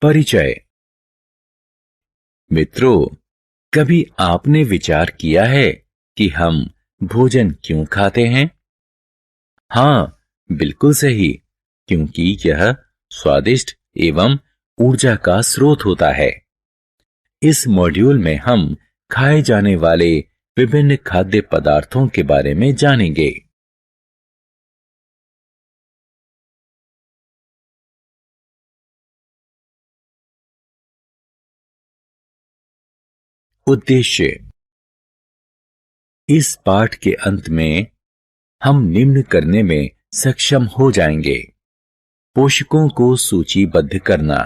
परिचय। मित्रों, कभी आपने विचार किया है कि हम भोजन क्यों खाते हैं? हाँ, बिल्कुल सही, क्योंकि यह स्वादिष्ट एवं ऊर्जा का स्रोत होता है। इस मॉड्यूल में हम खाए जाने वाले विभिन्न खाद्य पदार्थों के बारे में जानेंगे। उद्देश्य। इस पाठ के अंत में हम निम्न करने में सक्षम हो जाएंगे: पोषकों को सूचीबद्ध करना,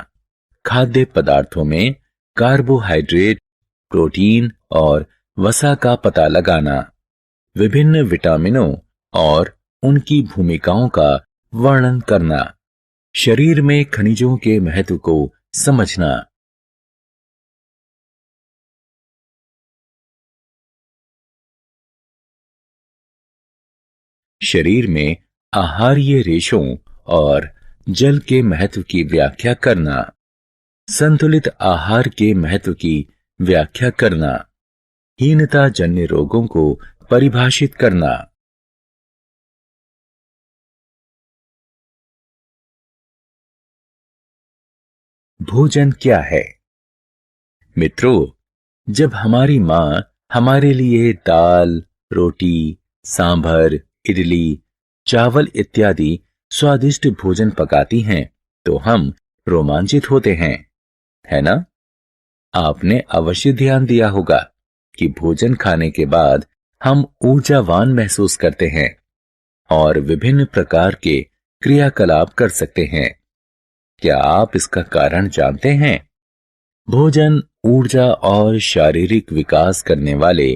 खाद्य पदार्थों में कार्बोहाइड्रेट, प्रोटीन और वसा का पता लगाना, विभिन्न विटामिनों और उनकी भूमिकाओं का वर्णन करना, शरीर में खनिजों के महत्व को समझना। शरीर में आहारीय रेशों और जल के महत्व की व्याख्या करना, संतुलित आहार के महत्व की व्याख्या करना, हीनता जन्य रोगों को परिभाषित करना। भोजन क्या है? मित्रों, जब हमारी मां हमारे लिए दाल, रोटी, सांभर, इडली, चावल इत्यादि स्वादिष्ट भोजन पकाती हैं, तो हम रोमांचित होते हैं, है ना? आपने अवश्य ध्यान दिया होगा कि भोजन खाने के बाद हम ऊर्जावान महसूस करते हैं और विभिन्न प्रकार के क्रियाकलाप कर सकते हैं। क्या आप इसका कारण जानते हैं? भोजन ऊर्जा और शारीरिक विकास करने वाले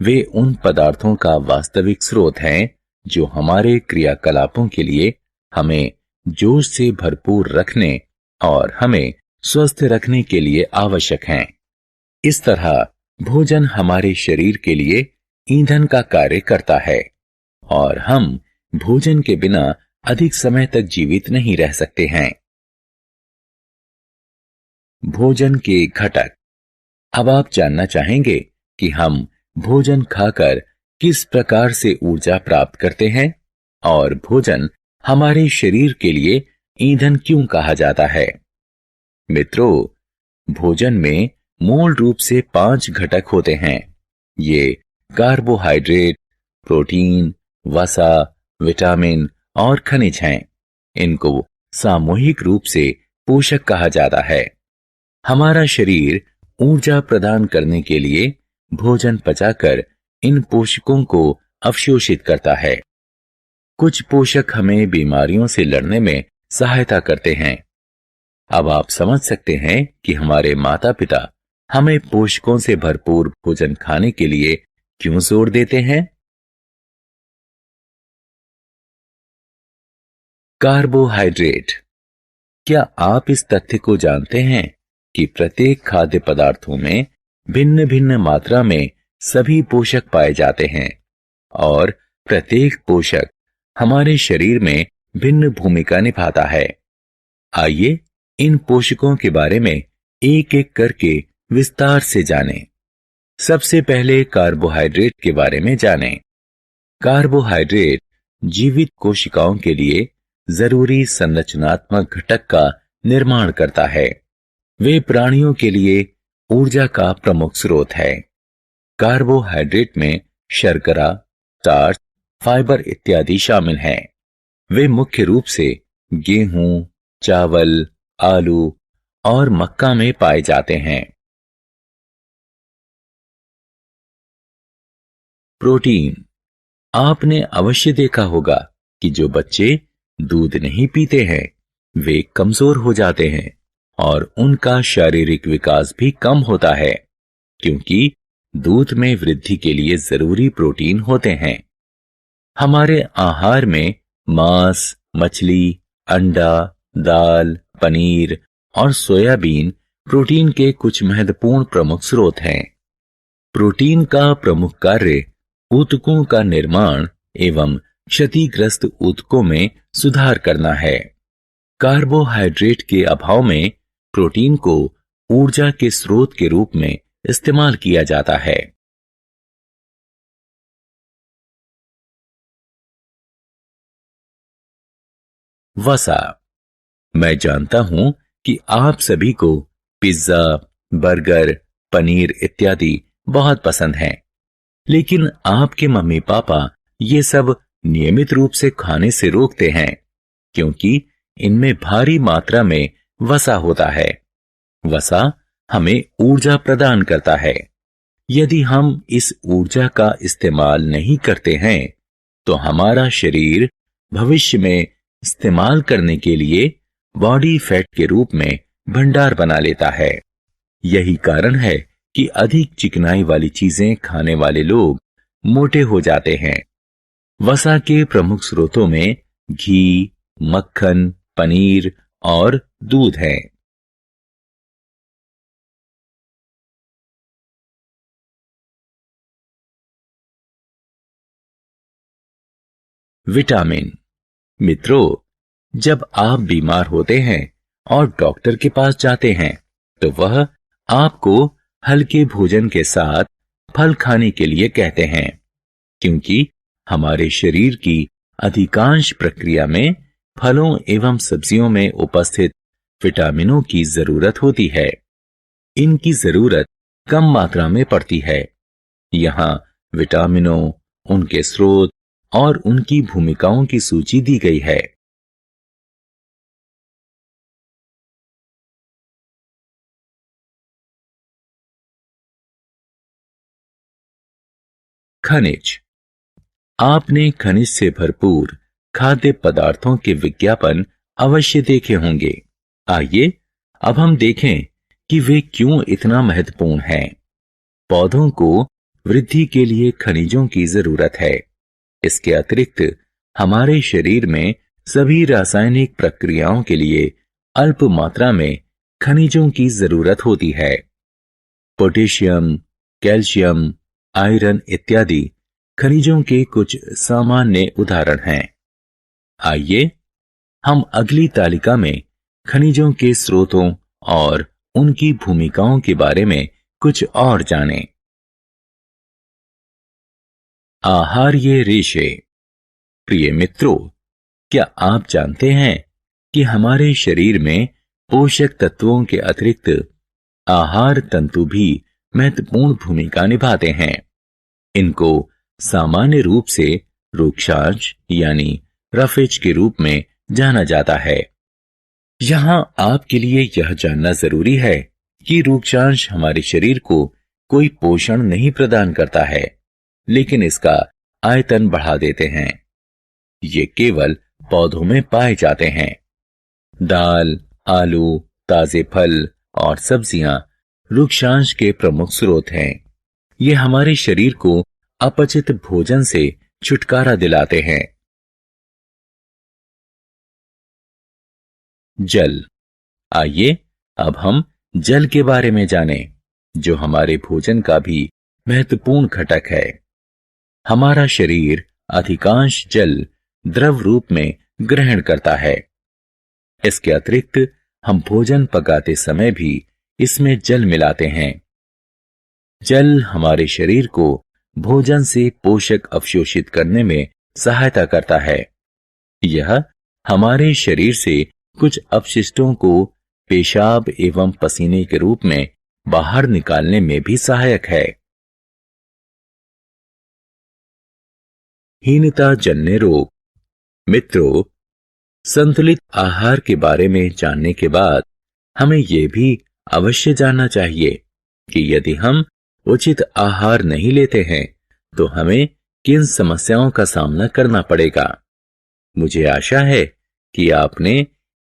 वे उन पदार्थों का वास्तविक स्रोत हैं जो हमारे क्रियाकलापों के लिए हमें जोश से भरपूर रखने और हमें स्वस्थ रखने के लिए आवश्यक हैं। इस तरह भोजन हमारे शरीर के लिए ईंधन का कार्य करता है और हम भोजन के बिना अधिक समय तक जीवित नहीं रह सकते हैं। भोजन के घटक। अब आप जानना चाहेंगे कि हम भोजन खाकर किस प्रकार से ऊर्जा प्राप्त करते हैं और भोजन हमारे शरीर के लिए ईंधन क्यों कहा जाता है। मित्रों, भोजन में मूल रूप से 5 घटक होते हैं। ये कार्बोहाइड्रेट, प्रोटीन, वसा, विटामिन और खनिज हैं। इनको सामूहिक रूप से पोषक कहा जाता है। हमारा शरीर ऊर्जा प्रदान करने के लिए भोजन पचाकर इन पोषकों को अवशोषित करता है। कुछ पोषक हमें बीमारियों से लड़ने में सहायता करते हैं। अब आप समझ सकते हैं कि हमारे माता पिता हमें पोषकों से भरपूर भोजन खाने के लिए क्यों जोर देते हैं। कार्बोहाइड्रेट। क्या आप इस तथ्य को जानते हैं कि प्रत्येक खाद्य पदार्थों में भिन्न भिन्न मात्रा में सभी पोषक पाए जाते हैं और प्रत्येक पोषक हमारे शरीर में भिन्न भूमिका निभाता है। आइए इन पोषकों के बारे में एक एक करके विस्तार से जानें। सबसे पहले कार्बोहाइड्रेट के बारे में जानें। कार्बोहाइड्रेट जीवित कोशिकाओं के लिए जरूरी संरचनात्मक घटक का निर्माण करता है। वे प्राणियों के लिए ऊर्जा का प्रमुख स्रोत है। कार्बोहाइड्रेट में शर्करा, स्टार्च, फाइबर इत्यादि शामिल हैं। वे मुख्य रूप से गेहूं, चावल, आलू और मक्का में पाए जाते हैं। प्रोटीन। आपने अवश्य देखा होगा कि जो बच्चे दूध नहीं पीते हैं वे कमजोर हो जाते हैं और उनका शारीरिक विकास भी कम होता है, क्योंकि दूध में वृद्धि के लिए जरूरी प्रोटीन होते हैं। हमारे आहार में मांस, मछली, अंडा, दाल, पनीर और सोयाबीन प्रोटीन के कुछ महत्वपूर्ण प्रमुख स्रोत हैं। प्रोटीन का प्रमुख कार्य ऊतकों का निर्माण एवं क्षतिग्रस्त ऊतकों में सुधार करना है। कार्बोहाइड्रेट के अभाव में प्रोटीन को ऊर्जा के स्रोत के रूप में इस्तेमाल किया जाता है। वसा। मैं जानता हूं कि आप सभी को पिज्जा, बर्गर, पनीर इत्यादि बहुत पसंद हैं, लेकिन आपके मम्मी पापा ये सब नियमित रूप से खाने से रोकते हैं क्योंकि इनमें भारी मात्रा में वसा होता है। वसा हमें ऊर्जा प्रदान करता है। यदि हम इस ऊर्जा का इस्तेमाल नहीं करते हैं तो हमारा शरीर भविष्य में इस्तेमाल करने के लिए बॉडी फैट के रूप में भंडार बना लेता है। यही कारण है कि अधिक चिकनाई वाली चीजें खाने वाले लोग मोटे हो जाते हैं। वसा के प्रमुख स्रोतों में घी, मक्खन, पनीर और दूध है। विटामिन। मित्रों, जब आप बीमार होते हैं और डॉक्टर के पास जाते हैं तो वह आपको हल्के भोजन के साथ फल खाने के लिए कहते हैं क्योंकि हमारे शरीर की अधिकांश प्रक्रिया में फलों एवं सब्जियों में उपस्थित विटामिनों की जरूरत होती है। इनकी जरूरत कम मात्रा में पड़ती है। यहाँ विटामिनों, उनके स्रोत और उनकी भूमिकाओं की सूची दी गई है। खनिज। आपने खनिज से भरपूर खाद्य पदार्थों के विज्ञापन अवश्य देखे होंगे। आइए अब हम देखें कि वे क्यों इतना महत्वपूर्ण हैं। पौधों को वृद्धि के लिए खनिजों की जरूरत है। इसके अतिरिक्त हमारे शरीर में सभी रासायनिक प्रक्रियाओं के लिए अल्प मात्रा में खनिजों की जरूरत होती है। पोटेशियम, कैल्शियम, आयरन इत्यादि खनिजों के कुछ सामान्य उदाहरण हैं। आइए हम अगली तालिका में खनिजों के स्रोतों और उनकी भूमिकाओं के बारे में कुछ और जानें। आहार्य रेशे। प्रिय मित्रों, क्या आप जानते हैं कि हमारे शरीर में पोषक तत्वों के अतिरिक्त आहार तंतु भी महत्वपूर्ण भूमिका निभाते हैं। इनको सामान्य रूप से रूक्षांश यानी रफेज के रूप में जाना जाता है। यहां आपके लिए यह जानना जरूरी है कि रूक्षांश हमारे शरीर को कोई पोषण नहीं प्रदान करता है, लेकिन इसका आयतन बढ़ा देते हैं। ये केवल पौधों में पाए जाते हैं। दाल, आलू, ताजे फल और सब्जियां रूक्षांश के प्रमुख स्रोत हैं। ये हमारे शरीर को अपचित भोजन से छुटकारा दिलाते हैं। जल। आइए अब हम जल के बारे में जानें, जो हमारे भोजन का भी महत्वपूर्ण घटक है। हमारा शरीर अधिकांश जल द्रव रूप में ग्रहण करता है। इसके अतिरिक्त हम भोजन पकाते समय भी इसमें जल मिलाते हैं। जल हमारे शरीर को भोजन से पोषक अवशोषित करने में सहायता करता है। यह हमारे शरीर से कुछ अपशिष्टों को पेशाब एवं पसीने के रूप में बाहर निकालने में भी सहायक है। हीनता जन्य रोग। मित्रों, संतुलित आहार के बारे में जानने के बाद हमें यह भी अवश्य जानना चाहिए कि यदि हम उचित आहार नहीं लेते हैं तो हमें किन समस्याओं का सामना करना पड़ेगा। मुझे आशा है कि आपने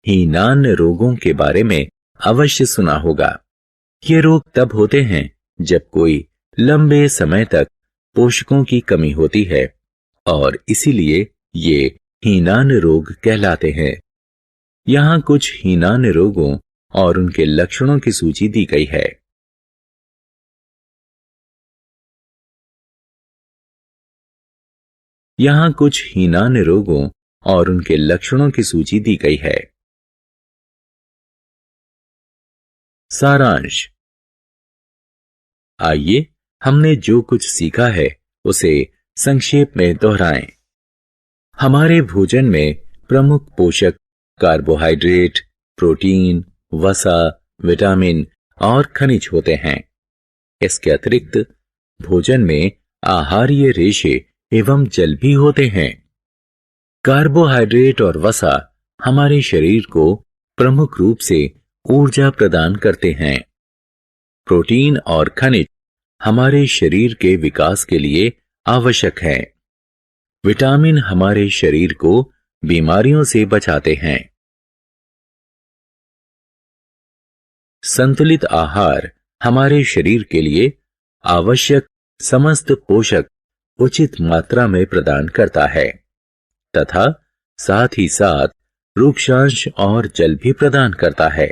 हीनान रोगों के बारे में अवश्य सुना होगा। ये रोग तब होते हैं जब कोई लंबे समय तक पोषकों की कमी होती है और इसीलिए ये हीनान रोग कहलाते हैं। यहाँ कुछ हीनान रोगों और उनके लक्षणों की सूची दी गई है। यहाँ कुछ हीनान रोगों और उनके लक्षणों की सूची दी गई है। सारांश। आइए हमने जो कुछ सीखा है उसे संक्षेप में दोहराएं। हमारे भोजन में प्रमुख पोषक कार्बोहाइड्रेट, प्रोटीन, वसा, विटामिन और खनिज होते हैं। इसके अतिरिक्त भोजन में आहारीय रेशे एवं जल भी होते हैं। कार्बोहाइड्रेट और वसा हमारे शरीर को प्रमुख रूप से ऊर्जा प्रदान करते हैं। प्रोटीन और खनिज हमारे शरीर के विकास के लिए आवश्यक है। विटामिन हमारे शरीर को बीमारियों से बचाते हैं। संतुलित आहार हमारे शरीर के लिए आवश्यक समस्त पोषक उचित मात्रा में प्रदान करता है तथा साथ ही साथ रूक्षांश और जल भी प्रदान करता है।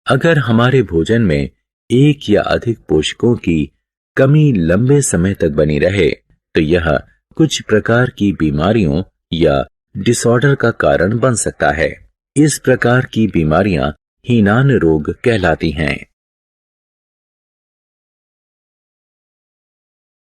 अगर हमारे भोजन में एक या अधिक पोषकों की कमी लंबे समय तक बनी रहे तो यह कुछ प्रकार की बीमारियों या डिसऑर्डर का कारण बन सकता है। इस प्रकार की बीमारियां हीनान रोग कहलाती हैं।